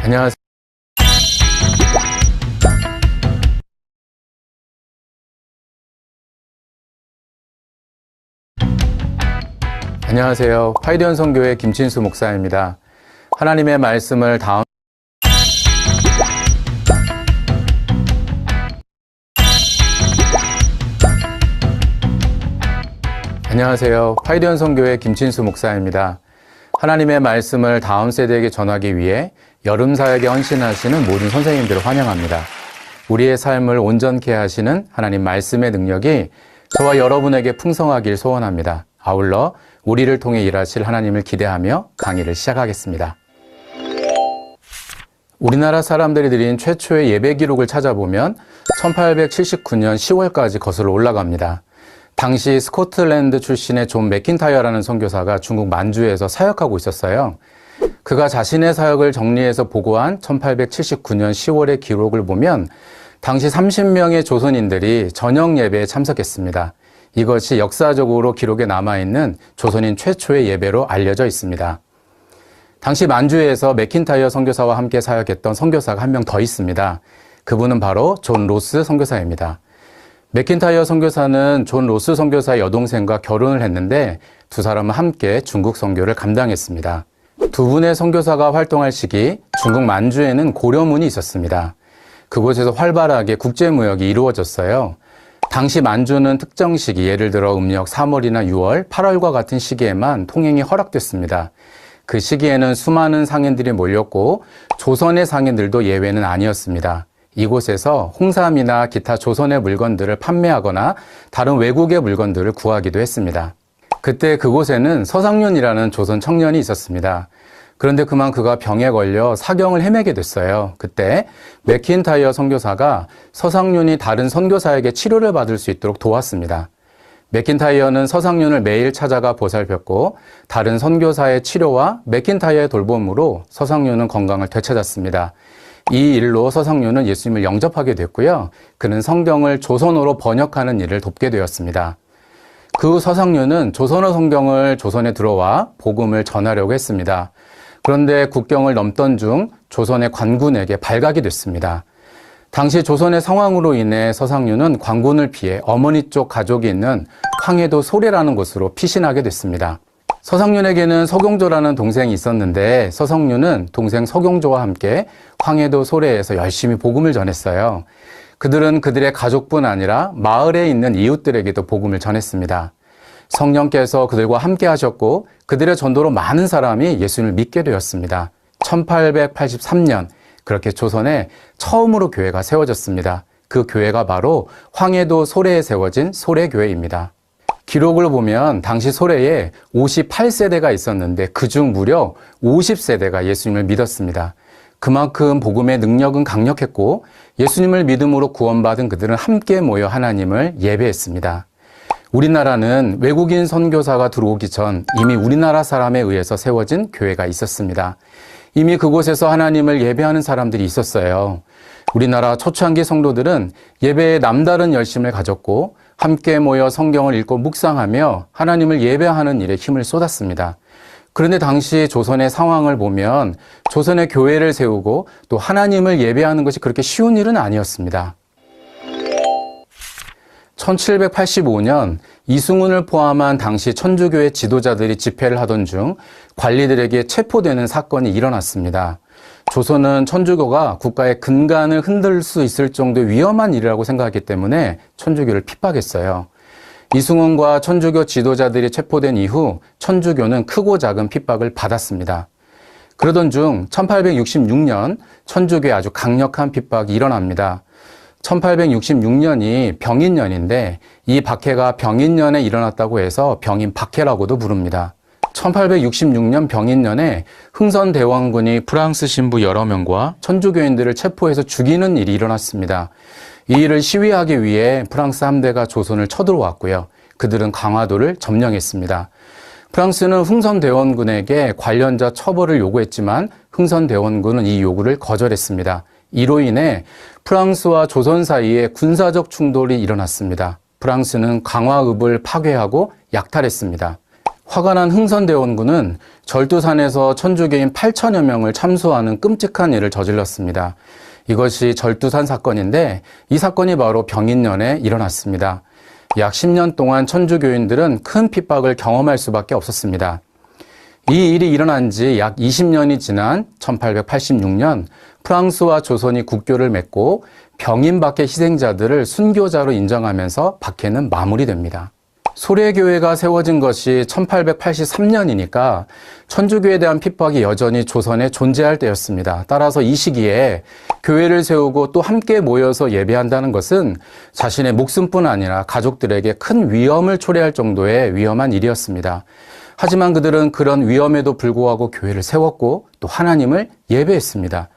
안녕하세요. 안녕하세요. 파이리온 선교회 김진수 목사입니다. 하나님의 말씀을 안녕하세요. 파이리온 선교회 김진수 목사입니다. 하나님의 말씀을 다음 세대에게 전하기 위해 여름 사역에 헌신하시는 모든 선생님들을 환영합니다. 우리의 삶을 온전케 하시는 하나님 말씀의 능력이 저와 여러분에게 풍성하길 소원합니다. 아울러 우리를 통해 일하실 하나님을 기대하며 강의를 시작하겠습니다. 우리나라 사람들이 드린 최초의 예배 기록을 찾아보면 1879년 10월까지 거슬러 올라갑니다. 당시 스코틀랜드 출신의 존 맥킨타이어라는 선교사가 중국 만주에서 사역하고 있었어요. 그가 자신의 사역을 정리해서 보고한 1879년 10월의 기록을 보면 당시 30명의 조선인들이 저녁 예배에 참석했습니다. 이것이 역사적으로 기록에 남아있는 조선인 최초의 예배로 알려져 있습니다. 당시 만주에서 맥킨타이어 선교사와 함께 사역했던 선교사가 한 명 더 있습니다. 그분은 바로 존 로스 선교사입니다. 맥킨타이어 선교사는 존 로스 선교사의 여동생과 결혼을 했는데 두 사람은 함께 중국 선교를 감당했습니다. 두 분의 선교사가 활동할 시기 중국 만주에는 고려문이 있었습니다. 그곳에서 활발하게 국제무역이 이루어졌어요. 당시 만주는 특정 시기, 예를 들어 음력 3월이나 6월, 8월과 같은 시기에만 통행이 허락됐습니다. 그 시기에는 수많은 상인들이 몰렸고 조선의 상인들도 예외는 아니었습니다. 이곳에서 홍삼이나 기타 조선의 물건들을 판매하거나 다른 외국의 물건들을 구하기도 했습니다. 그때 그곳에는 서상륜이라는 조선 청년이 있었습니다. 그런데 그만 그가 병에 걸려 사경을 헤매게 됐어요. 그때 맥킨타이어 선교사가 서상륜이 다른 선교사에게 치료를 받을 수 있도록 도왔습니다. 맥킨타이어는 서상륜을 매일 찾아가 보살폈고 다른 선교사의 치료와 맥킨타이어의 돌봄으로 서상륜은 건강을 되찾았습니다. 이 일로 서상륜은 예수님을 영접하게 됐고요. 그는 성경을 조선어로 번역하는 일을 돕게 되었습니다. 그 후 서상륜은 조선어 성경을 조선에 들어와 복음을 전하려고 했습니다. 그런데 국경을 넘던 중 조선의 관군에게 발각이 됐습니다. 당시 조선의 상황으로 인해 서상륜은 관군을 피해 어머니 쪽 가족이 있는 황해도 소래라는 곳으로 피신하게 됐습니다. 서상륜에게는 서경조라는 동생이 있었는데 서상륜은 동생 서경조와 함께 황해도 소래에서 열심히 복음을 전했어요. 그들은 그들의 가족뿐 아니라 마을에 있는 이웃들에게도 복음을 전했습니다. 성령께서 그들과 함께 하셨고 그들의 전도로 많은 사람이 예수님을 믿게 되었습니다. 1883년 그렇게 조선에 처음으로 교회가 세워졌습니다. 그 교회가 바로 황해도 소래에 세워진 소래교회입니다. 기록을 보면 당시 소래에 58세대가 있었는데 그중 무려 50세대가 예수님을 믿었습니다. 그만큼 복음의 능력은 강력했고 예수님을 믿음으로 구원받은 그들은 함께 모여 하나님을 예배했습니다. 우리나라는 외국인 선교사가 들어오기 전 이미 우리나라 사람에 의해서 세워진 교회가 있었습니다. 이미 그곳에서 하나님을 예배하는 사람들이 있었어요. 우리나라 초창기 성도들은 예배에 남다른 열심을 가졌고 함께 모여 성경을 읽고 묵상하며 하나님을 예배하는 일에 힘을 쏟았습니다. 그런데 당시 조선의 상황을 보면 조선의 교회를 세우고 또 하나님을 예배하는 것이 그렇게 쉬운 일은 아니었습니다. 1785년 이승훈을 포함한 당시 천주교의 지도자들이 집회를 하던 중 관리들에게 체포되는 사건이 일어났습니다. 조선은 천주교가 국가의 근간을 흔들 수 있을 정도의 위험한 일이라고 생각했기 때문에 천주교를 핍박했어요. 이승훈과 천주교 지도자들이 체포된 이후 천주교는 크고 작은 핍박을 받았습니다. 그러던 중 1866년 천주교에 아주 강력한 핍박이 일어납니다. 1866년이 병인년인데 이 박해가 병인년에 일어났다고 해서 병인 박해라고도 부릅니다. 1866년 병인년에 흥선대원군이 프랑스 신부 여러 명과 천주교인들을 체포해서 죽이는 일이 일어났습니다. 이 일을 시위하기 위해 프랑스 함대가 조선을 쳐들어왔고요. 그들은 강화도를 점령했습니다. 프랑스는 흥선대원군에게 관련자 처벌을 요구했지만 흥선대원군은 이 요구를 거절했습니다. 이로 인해 프랑스와 조선 사이에 군사적 충돌이 일어났습니다. 프랑스는 강화읍을 파괴하고 약탈했습니다. 화가 난 흥선대원군은 절두산에서 천주교인 8천여 명을 참수하는 끔찍한 일을 저질렀습니다. 이것이 절두산 사건인데 이 사건이 바로 병인년에 일어났습니다. 약 10년 동안 천주교인들은 큰 핍박을 경험할 수밖에 없었습니다. 이 일이 일어난 지 약 20년이 지난 1886년 프랑스와 조선이 국교를 맺고 병인 박해 희생자들을 순교자로 인정하면서 박해는 마무리됩니다. 소래교회가 세워진 것이 1883년이니까 천주교에 대한 핍박이 여전히 조선에 존재할 때였습니다. 따라서 이 시기에 교회를 세우고 또 함께 모여서 예배한다는 것은 자신의 목숨뿐 아니라 가족들에게 큰 위험을 초래할 정도의 위험한 일이었습니다. 하지만 그들은 그런 위험에도 불구하고 교회를 세웠고 또 하나님을 예배했습니다.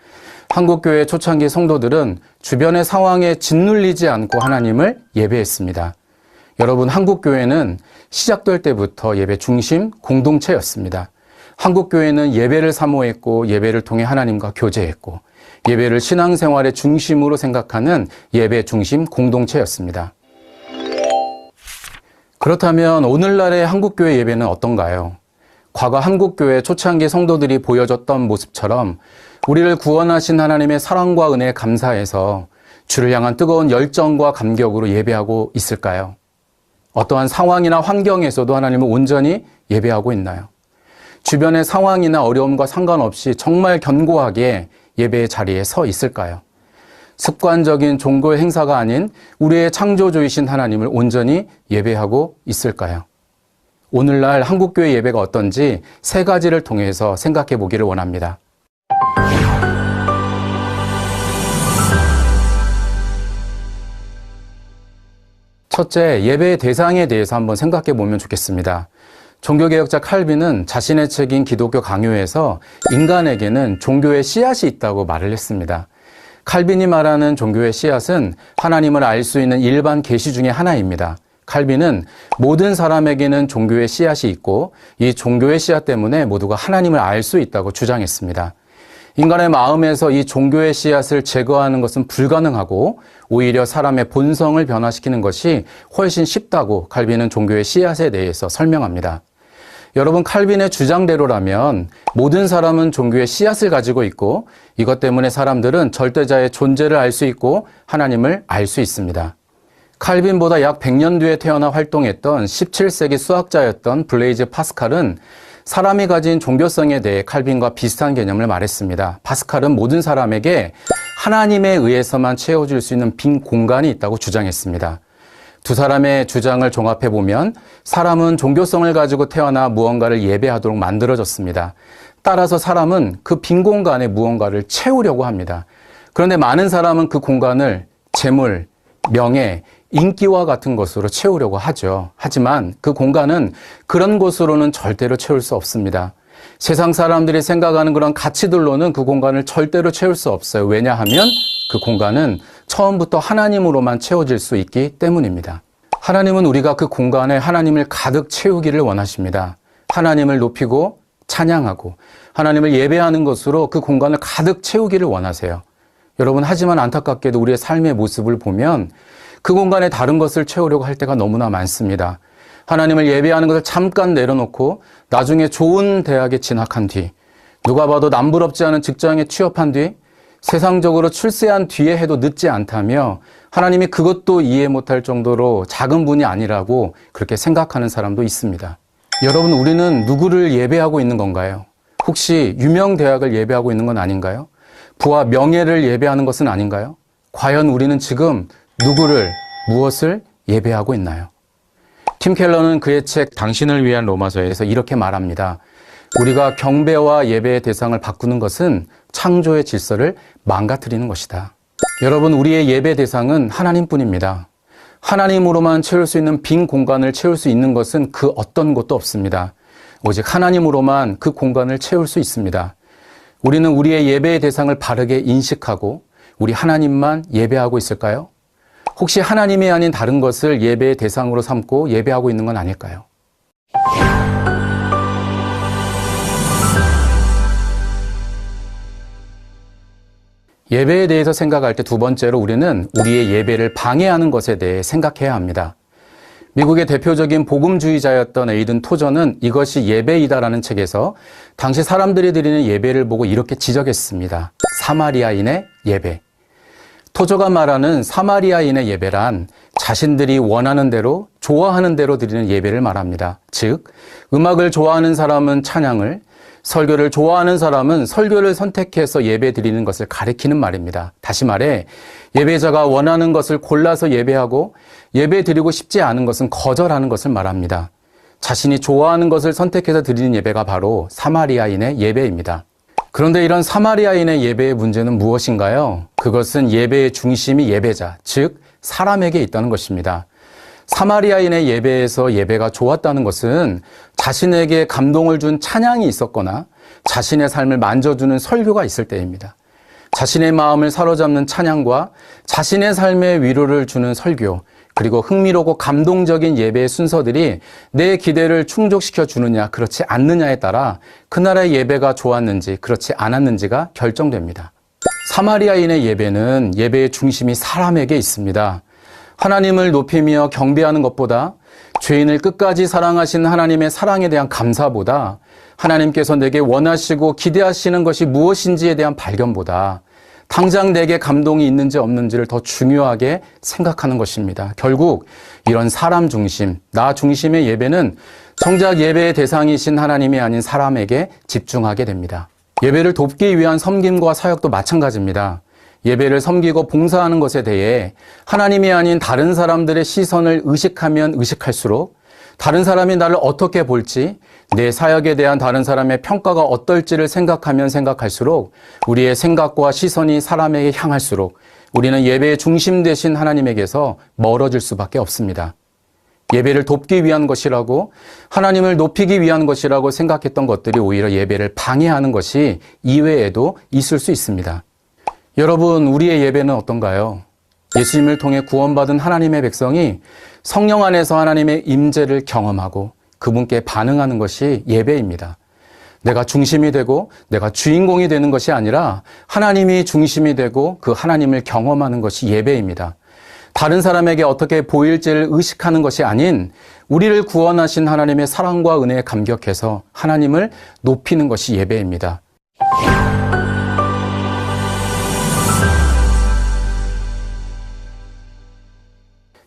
한국교회 초창기 성도들은 주변의 상황에 짓눌리지 않고 하나님을 예배했습니다. 여러분, 한국교회는 시작될 때부터 예배 중심 공동체였습니다. 한국교회는 예배를 사모했고 예배를 통해 하나님과 교제했고 예배를 신앙생활의 중심으로 생각하는 예배 중심 공동체였습니다. 그렇다면 오늘날의 한국교회 예배는 어떤가요? 과거 한국교회 초창기 성도들이 보여줬던 모습처럼 우리를 구원하신 하나님의 사랑과 은혜에 감사해서 주를 향한 뜨거운 열정과 감격으로 예배하고 있을까요? 어떠한 상황이나 환경에서도 하나님을 온전히 예배하고 있나요? 주변의 상황이나 어려움과 상관없이 정말 견고하게 예배의 자리에 서 있을까요? 습관적인 종교 행사가 아닌 우리의 창조주이신 하나님을 온전히 예배하고 있을까요? 오늘날 한국교회 예배가 어떤지 세 가지를 통해서 생각해 보기를 원합니다. 첫째, 예배의 대상에 대해서 한번 생각해 보면 좋겠습니다. 종교개혁자 칼빈은 자신의 책인 기독교 강요에서 인간에게는 종교의 씨앗이 있다고 말을 했습니다. 칼빈이 말하는 종교의 씨앗은 하나님을 알 수 있는 일반 계시 중에 하나입니다. 칼빈은 모든 사람에게는 종교의 씨앗이 있고 이 종교의 씨앗 때문에 모두가 하나님을 알 수 있다고 주장했습니다. 인간의 마음에서 이 종교의 씨앗을 제거하는 것은 불가능하고 오히려 사람의 본성을 변화시키는 것이 훨씬 쉽다고 칼빈은 종교의 씨앗에 대해서 설명합니다. 여러분, 칼빈의 주장대로라면 모든 사람은 종교의 씨앗을 가지고 있고 이것 때문에 사람들은 절대자의 존재를 알 수 있고 하나님을 알 수 있습니다. 칼빈보다 약 100년 뒤에 태어나 활동했던 17세기 수학자였던 블레이즈 파스칼은 사람이 가진 종교성에 대해 칼빈과 비슷한 개념을 말했습니다. 파스칼은 모든 사람에게 하나님에 의해서만 채워질 수 있는 빈 공간이 있다고 주장했습니다. 두 사람의 주장을 종합해보면 사람은 종교성을 가지고 태어나 무언가를 예배하도록 만들어졌습니다. 따라서 사람은 그 빈 공간에 무언가를 채우려고 합니다. 그런데 많은 사람은 그 공간을 재물, 명예, 인기와 같은 것으로 채우려고 하죠. 하지만 그 공간은 그런 것으로는 절대로 채울 수 없습니다. 세상 사람들이 생각하는 그런 가치들로는 그 공간을 절대로 채울 수 없어요. 왜냐하면 그 공간은 처음부터 하나님으로만 채워질 수 있기 때문입니다. 하나님은 우리가 그 공간에 하나님을 가득 채우기를 원하십니다. 하나님을 높이고 찬양하고 하나님을 예배하는 것으로 그 공간을 가득 채우기를 원하세요. 여러분, 하지만 안타깝게도 우리의 삶의 모습을 보면 그 공간에 다른 것을 채우려고 할 때가 너무나 많습니다. 하나님을 예배하는 것을 잠깐 내려놓고 나중에 좋은 대학에 진학한 뒤, 누가 봐도 남부럽지 않은 직장에 취업한 뒤, 세상적으로 출세한 뒤에 해도 늦지 않다며 하나님이 그것도 이해 못할 정도로 작은 분이 아니라고 그렇게 생각하는 사람도 있습니다. 여러분, 우리는 누구를 예배하고 있는 건가요? 혹시 유명 대학을 예배하고 있는 건 아닌가요? 부와 명예를 예배하는 것은 아닌가요? 과연 우리는 지금 누구를, 무엇을 예배하고 있나요? 팀 켈러는 그의 책 당신을 위한 로마서에서 이렇게 말합니다. 우리가 경배와 예배의 대상을 바꾸는 것은 창조의 질서를 망가뜨리는 것이다. 여러분, 우리의 예배 대상은 하나님뿐입니다. 하나님으로만 채울 수 있는 빈 공간을 채울 수 있는 것은 그 어떤 것도 없습니다. 오직 하나님으로만 그 공간을 채울 수 있습니다. 우리는 우리의 예배의 대상을 바르게 인식하고 우리 하나님만 예배하고 있을까요? 혹시 하나님이 아닌 다른 것을 예배의 대상으로 삼고 예배하고 있는 건 아닐까요? 예배에 대해서 생각할 때 두 번째로 우리는 우리의 예배를 방해하는 것에 대해 생각해야 합니다. 미국의 대표적인 복음주의자였던 에이든 토저는 이것이 예배이다라는 책에서 당시 사람들이 드리는 예배를 보고 이렇게 지적했습니다. 사마리아인의 예배. 토저가 말하는 사마리아인의 예배란 자신들이 원하는 대로, 좋아하는 대로 드리는 예배를 말합니다. 즉, 음악을 좋아하는 사람은 찬양을, 설교를 좋아하는 사람은 설교를 선택해서 예배 드리는 것을 가리키는 말입니다. 다시 말해 예배자가 원하는 것을 골라서 예배하고 예배 드리고 싶지 않은 것은 거절하는 것을 말합니다. 자신이 좋아하는 것을 선택해서 드리는 예배가 바로 사마리아인의 예배입니다. 그런데 이런 사마리아인의 예배의 문제는 무엇인가요? 그것은 예배의 중심이 예배자, 즉 사람에게 있다는 것입니다. 사마리아인의 예배에서 예배가 좋았다는 것은 자신에게 감동을 준 찬양이 있었거나 자신의 삶을 만져주는 설교가 있을 때입니다. 자신의 마음을 사로잡는 찬양과 자신의 삶에 위로를 주는 설교, 그리고 흥미롭고 감동적인 예배의 순서들이 내 기대를 충족시켜 주느냐, 그렇지 않느냐에 따라 그날의 예배가 좋았는지, 그렇지 않았는지가 결정됩니다. 사마리아인의 예배는 예배의 중심이 사람에게 있습니다. 하나님을 높이며 경배하는 것보다, 죄인을 끝까지 사랑하신 하나님의 사랑에 대한 감사보다, 하나님께서 내게 원하시고 기대하시는 것이 무엇인지에 대한 발견보다 당장 내게 감동이 있는지 없는지를 더 중요하게 생각하는 것입니다. 결국 이런 사람 중심, 나 중심의 예배는 정작 예배의 대상이신 하나님이 아닌 사람에게 집중하게 됩니다. 예배를 돕기 위한 섬김과 사역도 마찬가지입니다. 예배를 섬기고 봉사하는 것에 대해 하나님이 아닌 다른 사람들의 시선을 의식하면 의식할수록, 다른 사람이 나를 어떻게 볼지, 내 사역에 대한 다른 사람의 평가가 어떨지를 생각하면 생각할수록 우리의 생각과 시선이 사람에게 향할수록 우리는 예배의 중심 되신 하나님에게서 멀어질 수밖에 없습니다. 예배를 돕기 위한 것이라고, 하나님을 높이기 위한 것이라고 생각했던 것들이 오히려 예배를 방해하는 것이 이외에도 있을 수 있습니다. 여러분, 우리의 예배는 어떤가요? 예수님을 통해 구원받은 하나님의 백성이 성령 안에서 하나님의 임재를 경험하고 그분께 반응하는 것이 예배입니다. 내가 중심이 되고 내가 주인공이 되는 것이 아니라 하나님이 중심이 되고 그 하나님을 경험하는 것이 예배입니다. 다른 사람에게 어떻게 보일지를 의식하는 것이 아닌 우리를 구원하신 하나님의 사랑과 은혜에 감격해서 하나님을 높이는 것이 예배입니다.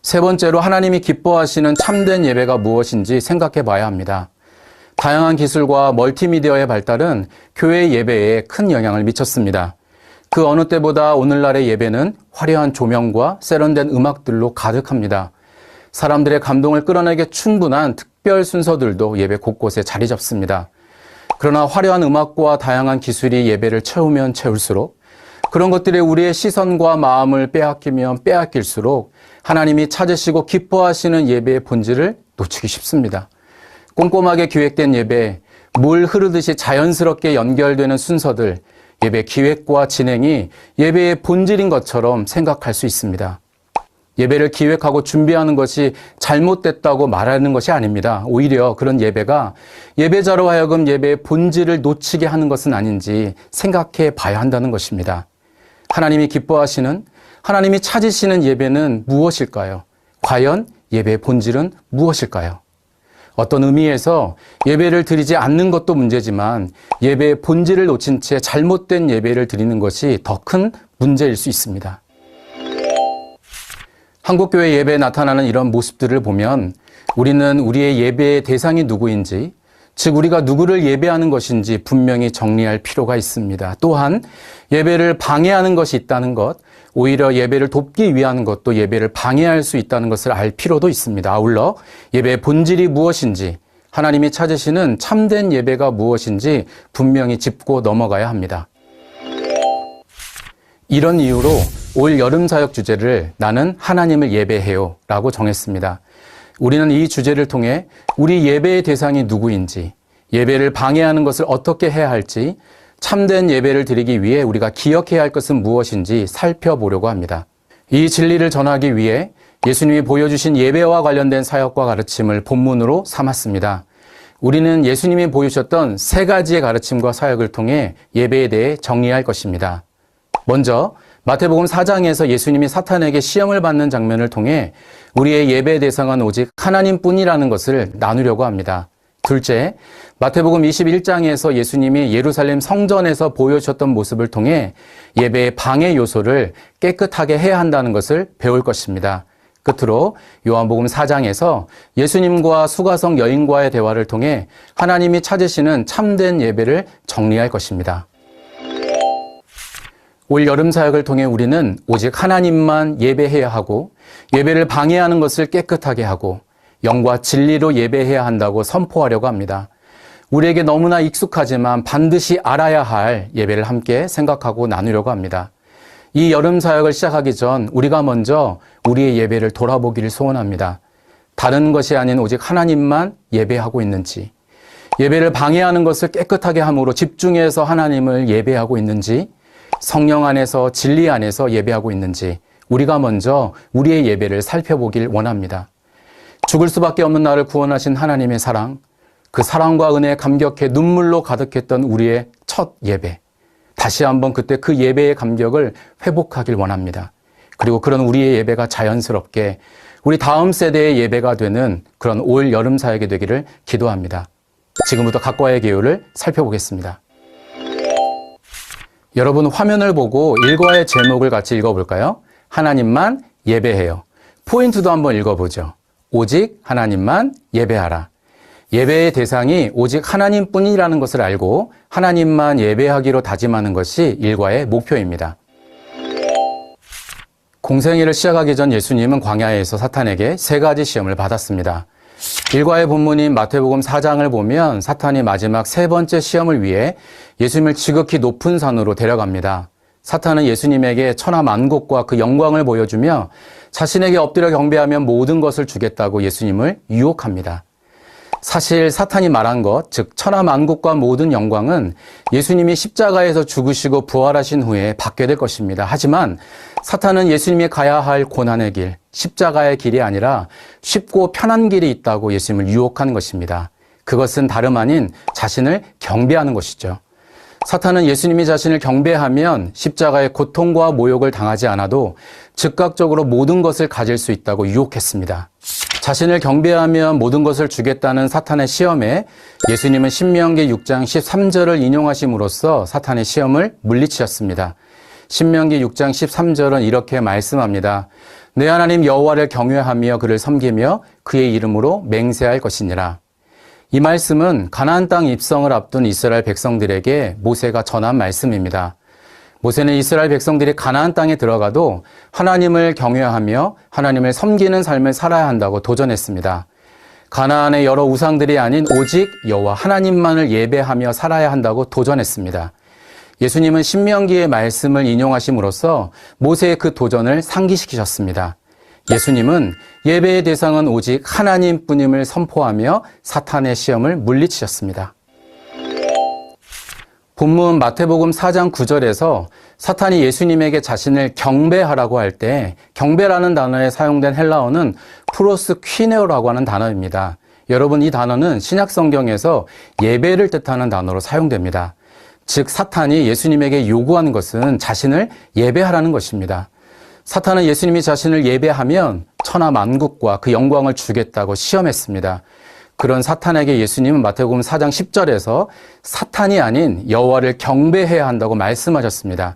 세 번째로 하나님이 기뻐하시는 참된 예배가 무엇인지 생각해 봐야 합니다. 다양한 기술과 멀티미디어의 발달은 교회 예배에 큰 영향을 미쳤습니다. 그 어느 때보다 오늘날의 예배는 화려한 조명과 세련된 음악들로 가득합니다. 사람들의 감동을 끌어내기 충분한 특별 순서들도 예배 곳곳에 자리 잡습니다. 그러나 화려한 음악과 다양한 기술이 예배를 채우면 채울수록, 그런 것들이 우리의 시선과 마음을 빼앗기면 빼앗길수록 하나님이 찾으시고 기뻐하시는 예배의 본질을 놓치기 쉽습니다. 꼼꼼하게 기획된 예배, 물 흐르듯이 자연스럽게 연결되는 순서들, 예배 기획과 진행이 예배의 본질인 것처럼 생각할 수 있습니다. 예배를 기획하고 준비하는 것이 잘못됐다고 말하는 것이 아닙니다. 오히려 그런 예배가 예배자로 하여금 예배의 본질을 놓치게 하는 것은 아닌지 생각해 봐야 한다는 것입니다. 하나님이 기뻐하시는, 하나님이 찾으시는 예배는 무엇일까요? 과연 예배의 본질은 무엇일까요? 어떤 의미에서 예배를 드리지 않는 것도 문제지만 예배의 본질을 놓친 채 잘못된 예배를 드리는 것이 더 큰 문제일 수 있습니다. 한국교회 예배에 나타나는 이런 모습들을 보면 우리는 우리의 예배의 대상이 누구인지, 즉 우리가 누구를 예배하는 것인지 분명히 정리할 필요가 있습니다. 또한 예배를 방해하는 것이 있다는 것, 오히려 예배를 돕기 위한 것도 예배를 방해할 수 있다는 것을 알 필요도 있습니다. 아울러 예배의 본질이 무엇인지, 하나님이 찾으시는 참된 예배가 무엇인지 분명히 짚고 넘어가야 합니다. 이런 이유로 올 여름 사역 주제를 나는 하나님을 예배해요 라고 정했습니다. 우리는 이 주제를 통해 우리 예배의 대상이 누구인지, 예배를 방해하는 것을 어떻게 해야 할지, 참된 예배를 드리기 위해 우리가 기억해야 할 것은 무엇인지 살펴보려고 합니다. 이 진리를 전하기 위해 예수님이 보여주신 예배와 관련된 사역과 가르침을 본문으로 삼았습니다. 우리는 예수님이 보여주셨던 세 가지의 가르침과 사역을 통해 예배에 대해 정리할 것입니다. 먼저 마태복음 4장에서 예수님이 사탄에게 시험을 받는 장면을 통해 우리의 예배 대상은 오직 하나님뿐이라는 것을 나누려고 합니다. 둘째, 마태복음 21장에서 예수님이 예루살렘 성전에서 보여주셨던 모습을 통해 예배의 방해 요소를 깨끗하게 해야 한다는 것을 배울 것입니다. 끝으로 요한복음 4장에서 예수님과 수가성 여인과의 대화를 통해 하나님이 찾으시는 참된 예배를 정리할 것입니다. 올 여름 사역을 통해 우리는 오직 하나님만 예배해야 하고 예배를 방해하는 것을 깨끗하게 하고 영과 진리로 예배해야 한다고 선포하려고 합니다. 우리에게 너무나 익숙하지만 반드시 알아야 할 예배를 함께 생각하고 나누려고 합니다. 이 여름 사역을 시작하기 전 우리가 먼저 우리의 예배를 돌아보기를 소원합니다. 다른 것이 아닌 오직 하나님만 예배하고 있는지, 예배를 방해하는 것을 깨끗하게 함으로 집중해서 하나님을 예배하고 있는지, 성령 안에서 진리 안에서 예배하고 있는지 우리가 먼저 우리의 예배를 살펴보길 원합니다. 죽을 수밖에 없는 나를 구원하신 하나님의 사랑, 그 사랑과 은혜에 감격해 눈물로 가득했던 우리의 첫 예배, 다시 한번 그때 그 예배의 감격을 회복하길 원합니다. 그리고 그런 우리의 예배가 자연스럽게 우리 다음 세대의 예배가 되는 그런 올 여름 사역이 되기를 기도합니다. 지금부터 각과의 기호를 살펴보겠습니다. 여러분 화면을 보고 일과의 제목을 같이 읽어볼까요? 하나님만 예배해요. 포인트도 한번 읽어보죠. 오직 하나님만 예배하라. 예배의 대상이 오직 하나님뿐이라는 것을 알고 하나님만 예배하기로 다짐하는 것이 일과의 목표입니다. 공생애를 시작하기 전 예수님은 광야에서 사탄에게 3가지 시험을 받았습니다. 일과의 본문인 마태복음 4장을 보면 사탄이 마지막 3번째 시험을 위해 예수님을 지극히 높은 산으로 데려갑니다. 사탄은 예수님에게 천하만국과 그 영광을 보여주며 자신에게 엎드려 경배하면 모든 것을 주겠다고 예수님을 유혹합니다. 사실 사탄이 말한 것, 즉 천하만국과 모든 영광은 예수님이 십자가에서 죽으시고 부활하신 후에 받게 될 것입니다. 하지만 사탄은 예수님이 가야 할 고난의 길, 십자가의 길이 아니라 쉽고 편한 길이 있다고 예수님을 유혹한 것입니다. 그것은 다름 아닌 자신을 경배하는 것이죠. 사탄은 예수님이 자신을 경배하면 십자가의 고통과 모욕을 당하지 않아도 즉각적으로 모든 것을 가질 수 있다고 유혹했습니다. 자신을 경배하면 모든 것을 주겠다는 사탄의 시험에 예수님은 신명기 6장 13절을 인용하심으로써 사탄의 시험을 물리치셨습니다. 신명기 6장 13절은 이렇게 말씀합니다. 내 하나님 여호와를 경외하며 그를 섬기며 그의 이름으로 맹세할 것이니라. 이 말씀은 가나안 땅 입성을 앞둔 이스라엘 백성들에게 모세가 전한 말씀입니다. 모세는 이스라엘 백성들이 가나안 땅에 들어가도 하나님을 경외하며 하나님을 섬기는 삶을 살아야 한다고 도전했습니다. 가나안의 여러 우상들이 아닌 오직 여호와 하나님만을 예배하며 살아야 한다고 도전했습니다. 예수님은 신명기의 말씀을 인용하심으로써 모세의 그 도전을 상기시키셨습니다. 예수님은 예배의 대상은 오직 하나님뿐임을 선포하며 사탄의 시험을 물리치셨습니다. 본문 마태복음 4장 9절에서 사탄이 예수님에게 자신을 경배하라고 할 때 경배라는 단어에 사용된 헬라어는 프로스퀴네오라고 하는 단어입니다. 여러분 이 단어는 신약 성경에서 예배를 뜻하는 단어로 사용됩니다. 즉 사탄이 예수님에게 요구하는 것은 자신을 예배하라는 것입니다. 사탄은 예수님이 자신을 예배하면 천하만국과 그 영광을 주겠다고 시험했습니다. 그런 사탄에게 예수님은 마태복음 4장 10절에서 사탄이 아닌 여호와를 경배해야 한다고 말씀하셨습니다.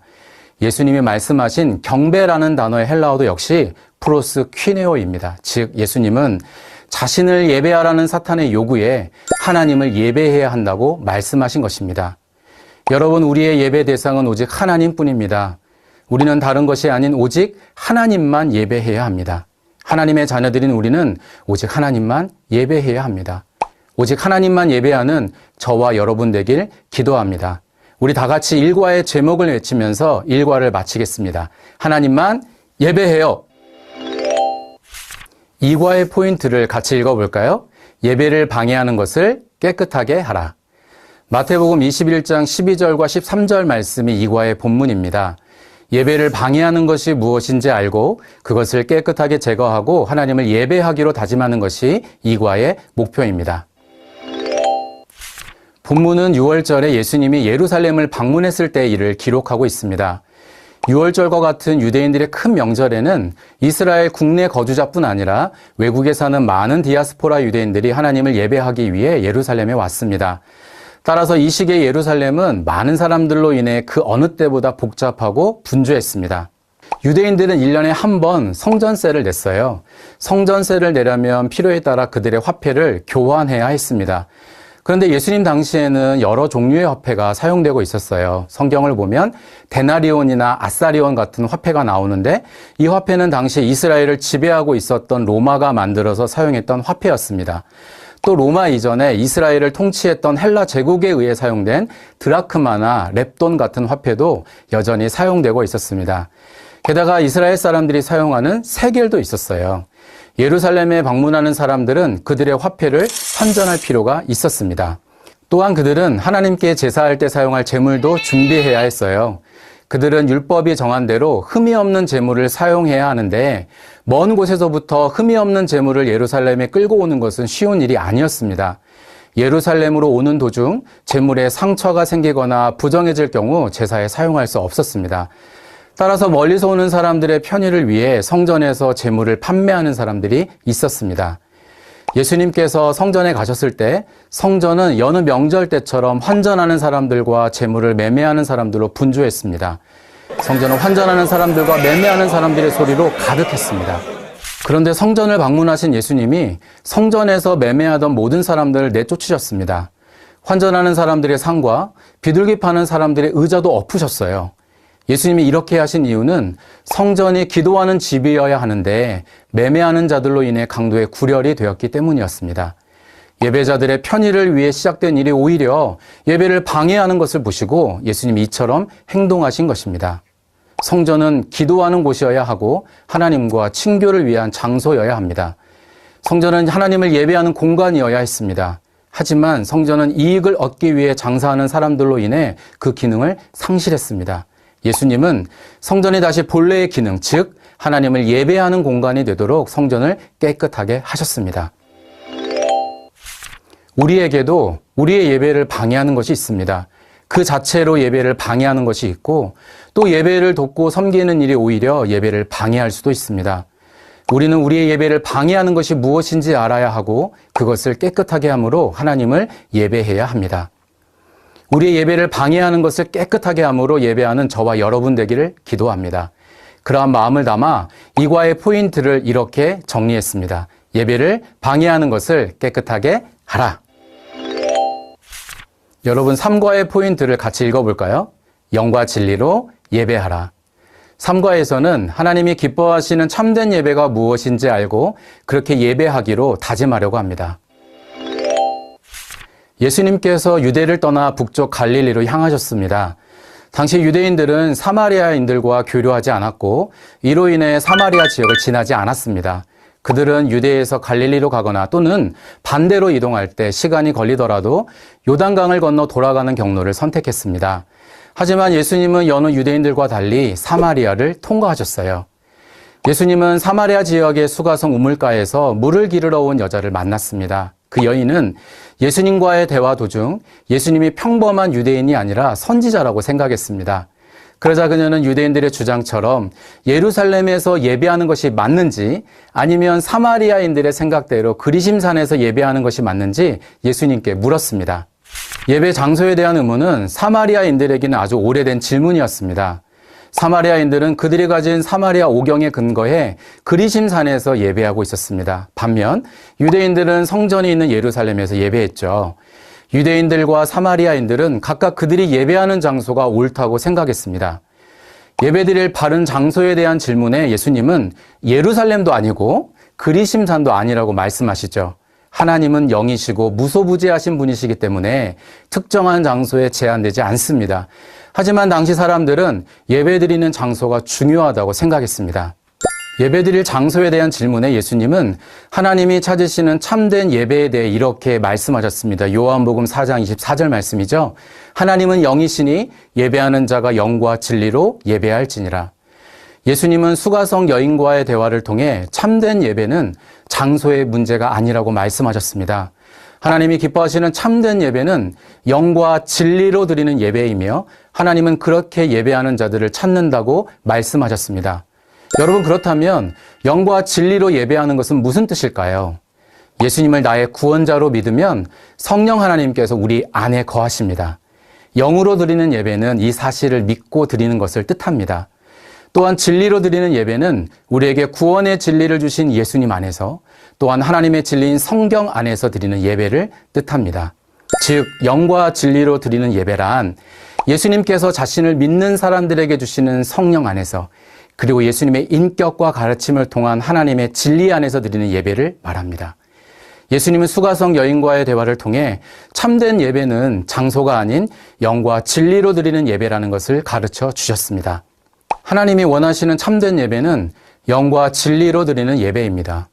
예수님이 말씀하신 경배라는 단어의 헬라어도 역시 프로스퀴네오입니다. 즉 예수님은 자신을 예배하라는 사탄의 요구에 하나님을 예배해야 한다고 말씀하신 것입니다. 여러분 우리의 예배 대상은 오직 하나님뿐입니다. 우리는 다른 것이 아닌 오직 하나님만 예배해야 합니다. 하나님의 자녀들인 우리는 오직 하나님만 예배해야 합니다. 오직 하나님만 예배하는 저와 여러분 되길 기도합니다. 우리 다 같이 일과의 제목을 외치면서 일과를 마치겠습니다. 하나님만 예배해요. 이과의 포인트를 같이 읽어볼까요? 예배를 방해하는 것을 깨끗하게 하라. 마태복음 21장 12절과 13절 말씀이 이과의 본문입니다. 예배를 방해하는 것이 무엇인지 알고 그것을 깨끗하게 제거하고 하나님을 예배하기로 다짐하는 것이 이과의 목표입니다. 본문은 6월절에 예수님이 예루살렘을 방문했을 때의 일을 기록하고 있습니다. 유월절과 같은 유대인들의 큰 명절에는 이스라엘 국내 거주자뿐 아니라 외국에 사는 많은 디아스포라 유대인들이 하나님을 예배하기 위해 예루살렘에 왔습니다. 따라서 이 시기의 예루살렘은 많은 사람들로 인해 그 어느 때보다 복잡하고 분주했습니다. 유대인들은 1년에 한 번 성전세를 냈어요. 성전세를 내려면 필요에 따라 그들의 화폐를 교환해야 했습니다. 그런데 예수님 당시에는 여러 종류의 화폐가 사용되고 있었어요. 성경을 보면 데나리온이나 아사리온 같은 화폐가 나오는데 이 화폐는 당시 이스라엘을 지배하고 있었던 로마가 만들어서 사용했던 화폐였습니다. 또 로마 이전에 이스라엘을 통치했던 헬라 제국에 의해 사용된 드라크마나 렙돈 같은 화폐도 여전히 사용되고 있었습니다. 게다가 이스라엘 사람들이 사용하는 세겔도 있었어요. 예루살렘에 방문하는 사람들은 그들의 화폐를 환전할 필요가 있었습니다. 또한 그들은 하나님께 제사할 때 사용할 제물도 준비해야 했어요. 그들은 율법이 정한 대로 흠이 없는 제물을 사용해야 하는데 먼 곳에서부터 흠이 없는 제물을 예루살렘에 끌고 오는 것은 쉬운 일이 아니었습니다. 예루살렘으로 오는 도중 제물에 상처가 생기거나 부정해질 경우 제사에 사용할 수 없었습니다. 따라서 멀리서 오는 사람들의 편의를 위해 성전에서 제물을 판매하는 사람들이 있었습니다. 예수님께서 성전에 가셨을 때 성전은 여느 명절 때처럼 환전하는 사람들과 제물을 매매하는 사람들로 분주했습니다. 성전은 환전하는 사람들과 매매하는 사람들의 소리로 가득했습니다. 그런데 성전을 방문하신 예수님이 성전에서 매매하던 모든 사람들을 내쫓으셨습니다. 환전하는 사람들의 상과 비둘기 파는 사람들의 의자도 엎으셨어요. 예수님이 이렇게 하신 이유는 성전이 기도하는 집이어야 하는데 매매하는 자들로 인해 강도의 구렬이 되었기 때문이었습니다. 예배자들의 편의를 위해 시작된 일이 오히려 예배를 방해하는 것을 보시고 예수님이 이처럼 행동하신 것입니다. 성전은 기도하는 곳이어야 하고 하나님과 친교를 위한 장소여야 합니다. 성전은 하나님을 예배하는 공간이어야 했습니다. 하지만 성전은 이익을 얻기 위해 장사하는 사람들로 인해 그 기능을 상실했습니다. 예수님은 성전이 다시 본래의 기능, 즉 하나님을 예배하는 공간이 되도록 성전을 깨끗하게 하셨습니다. 우리에게도 우리의 예배를 방해하는 것이 있습니다. 그 자체로 예배를 방해하는 것이 있고 또 예배를 돕고 섬기는 일이 오히려 예배를 방해할 수도 있습니다. 우리는 우리의 예배를 방해하는 것이 무엇인지 알아야 하고 그것을 깨끗하게 함으로 하나님을 예배해야 합니다. 우리의 예배를 방해하는 것을 깨끗하게 함으로 예배하는 저와 여러분 되기를 기도합니다. 그러한 마음을 담아 이과의 포인트를 이렇게 정리했습니다. 예배를 방해하는 것을 깨끗하게 하라. 여러분 3과의 포인트를 같이 읽어볼까요? 영과 진리로 예배하라. 3과에서는 하나님이 기뻐하시는 참된 예배가 무엇인지 알고 그렇게 예배하기로 다짐하려고 합니다. 예수님께서 유대를 떠나 북쪽 갈릴리로 향하셨습니다. 당시 유대인들은 사마리아인들과 교류하지 않았고 이로 인해 사마리아 지역을 지나지 않았습니다. 그들은 유대에서 갈릴리로 가거나 또는 반대로 이동할 때 시간이 걸리더라도 요단강을 건너 돌아가는 경로를 선택했습니다. 하지만 예수님은 여느 유대인들과 달리 사마리아를 통과하셨어요. 예수님은 사마리아 지역의 수가성 우물가에서 물을 기르러 온 여자를 만났습니다. 그 여인은 예수님과의 대화 도중 예수님이 평범한 유대인이 아니라 선지자라고 생각했습니다. 그러자 그녀는 유대인들의 주장처럼 예루살렘에서 예배하는 것이 맞는지 아니면 사마리아인들의 생각대로 그리심산에서 예배하는 것이 맞는지 예수님께 물었습니다. 예배 장소에 대한 의문은 사마리아인들에게는 아주 오래된 질문이었습니다. 사마리아인들은 그들이 가진 사마리아 오경에 근거해 그리심산에서 예배하고 있었습니다. 반면 유대인들은 성전이 있는 예루살렘에서 예배했죠. 유대인들과 사마리아인들은 각각 그들이 예배하는 장소가 옳다고 생각했습니다. 예배드릴 바른 장소에 대한 질문에 예수님은 예루살렘도 아니고 그리심산도 아니라고 말씀하시죠. 하나님은 영이시고 무소부재하신 분이시기 때문에 특정한 장소에 제한되지 않습니다. 하지만 당시 사람들은 예배드리는 장소가 중요하다고 생각했습니다. 예배드릴 장소에 대한 질문에 예수님은 하나님이 찾으시는 참된 예배에 대해 이렇게 말씀하셨습니다. 요한복음 4장 24절 말씀이죠. 하나님은 영이시니 예배하는 자가 영과 진리로 예배할지니라. 예수님은 수가성 여인과의 대화를 통해 참된 예배는 장소의 문제가 아니라고 말씀하셨습니다. 하나님이 기뻐하시는 참된 예배는 영과 진리로 드리는 예배이며 하나님은 그렇게 예배하는 자들을 찾는다고 말씀하셨습니다. 여러분, 그렇다면 영과 진리로 예배하는 것은 무슨 뜻일까요? 예수님을 나의 구원자로 믿으면 성령 하나님께서 우리 안에 거하십니다. 영으로 드리는 예배는 이 사실을 믿고 드리는 것을 뜻합니다. 또한 진리로 드리는 예배는 우리에게 구원의 진리를 주신 예수님 안에서, 또한 하나님의 진리인 성경 안에서 드리는 예배를 뜻합니다. 즉, 영과 진리로 드리는 예배란 예수님께서 자신을 믿는 사람들에게 주시는 성령 안에서, 그리고 예수님의 인격과 가르침을 통한 하나님의 진리 안에서 드리는 예배를 말합니다. 예수님은 수가성 여인과의 대화를 통해 참된 예배는 장소가 아닌 영과 진리로 드리는 예배라는 것을 가르쳐 주셨습니다. 하나님이 원하시는 참된 예배는 영과 진리로 드리는 예배입니다.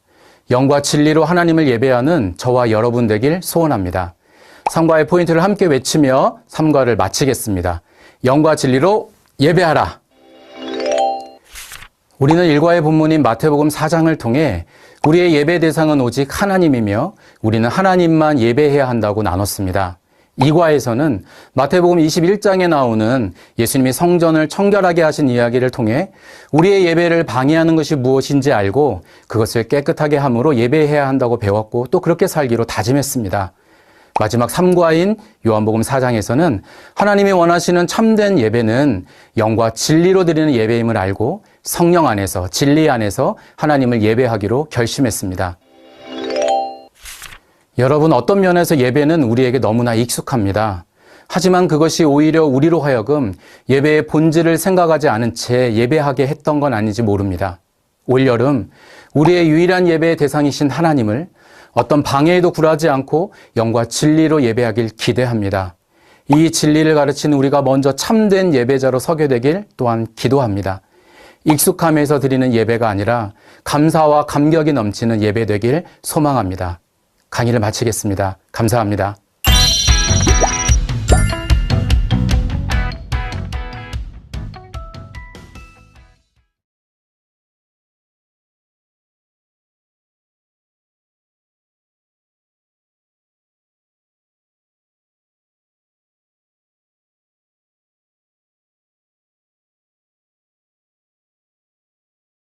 영과 진리로 하나님을 예배하는 저와 여러분 되길 소원합니다. 삼과의 포인트를 함께 외치며 삼과를 마치겠습니다. 영과 진리로 예배하라. 우리는 일과의 본문인 마태복음 4장을 통해 우리의 예배 대상은 오직 하나님이며 우리는 하나님만 예배해야 한다고 나눴습니다. 2과에서는 마태복음 21장에 나오는 예수님이 성전을 청결하게 하신 이야기를 통해 우리의 예배를 방해하는 것이 무엇인지 알고 그것을 깨끗하게 함으로 예배해야 한다고 배웠고 또 그렇게 살기로 다짐했습니다. 마지막 3과인 요한복음 4장에서는 하나님이 원하시는 참된 예배는 영과 진리로 드리는 예배임을 알고 성령 안에서, 진리 안에서 하나님을 예배하기로 결심했습니다. 여러분, 어떤 면에서 예배는 우리에게 너무나 익숙합니다. 하지만 그것이 오히려 우리로 하여금 예배의 본질을 생각하지 않은 채 예배하게 했던 건 아닌지 모릅니다. 올여름 우리의 유일한 예배의 대상이신 하나님을 어떤 방해에도 굴하지 않고 영과 진리로 예배하길 기대합니다. 이 진리를 가르치는 우리가 먼저 참된 예배자로 서게 되길 또한 기도합니다. 익숙함에서 드리는 예배가 아니라 감사와 감격이 넘치는 예배 되길 소망합니다. 강의를 마치겠습니다. 감사합니다.